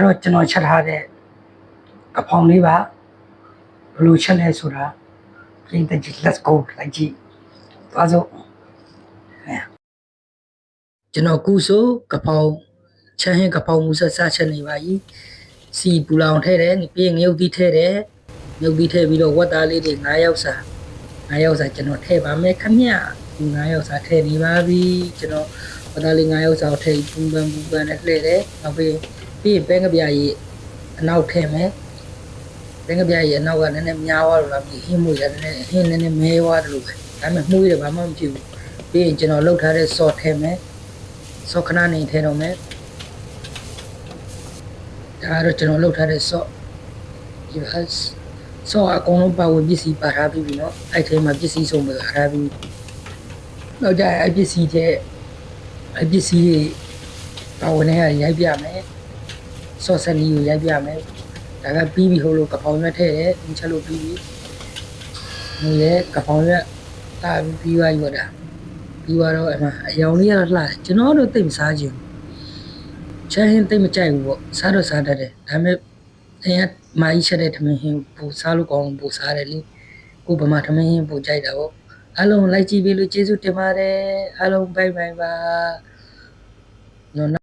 တော့ကျွန်တော်ချက်ထားတဲ့ကဖောင်လေးပါဘယ်လိုချက်လဲဆိုတာပြင်တကြီး let's go လိုက်ကြည့်သွားစို့ကျွန်တော်ကုဆိုကဖောင်ချက်ဟင်းကဖောင်မူဆက်စချက်နေပါပြီစီပူလောင်ထဲတယ်ပြီးငရုတ်သီးထဲတယ်ငရုတ်သီးထဲပြီးတော့ဝက်သားလေးတွေ9ယောက်စာကျွန်တော်ထည့်ပါမယ်ခမရ9ယောက်စာထည့်နေပါပြီကျွန်တော်ဝက်သားလေး9ယောက်စာကိုထည့်ပူပန်နဲ့လှည့်တယ်နောက်ပြီးပဲငပြားကြီးအနောက်ထည့်မယ်ပဲငပြားကြီးအနောက်ကနည်းနည်းများသွားလို့လားပြီးဟင်းမွေရနည်းနည်းမဲသွားတယ်လို့ပဲဒါပေမဲ့မှုရဘာမှမဖြစ်ဘူးပြီးရင်ကျွန်တော်လှုပ်ထားတဲ့ဆော့ထည့်မယ်ဆော့ခဏနေထည့်တော့မယ်ဒါတော့ကျွန်တော်လှုပ်ထားတဲ့ဆော့ yes ဆော့အကုန်လုံးပါဝင်ပစ္စည်းပါထားပြီးပြီเนาะအဲ့ထဲမှာပစ္စည်းစုံပါထားပြီးနောက်ကြအဲ့ပစ္စည်းတွေပါဝင်နေရရိုက်ပြမယ်ဆော့ဆန်လီကိုရိုက်ပြမယ်ဒါကပြီးပြီဟုတ်လို့ကပောင်ရွက်ထည့်တယ်ဒီချက်လို့ပြီးပြီငွေရဲ့ကပောင်ရွက်တာပြီးသွားပြီတာပြီးတော့အမအယောင်လေးကတော့လှတယ်ကျွန်တော်တို့သိမစားချင်ချဲဟင်းသိမကြိုက်ဘူးပေါ့စားတော့စားတတ်တယ်ဒါပေမဲ့အရင်မာကြီးချက်တဲ့ထမင်းဟင်းပူစားလို့ကောင်းပူစားတယ်လေကိုဗမာထမင်းဟင်းပူကြိုက်တာပေါ့အားလုံးလိုက်ကြည့်ပေးလို့ကျေးဇူးတင်ပါတယ်အားလုံးဘိုင်ဘိုင်ပါ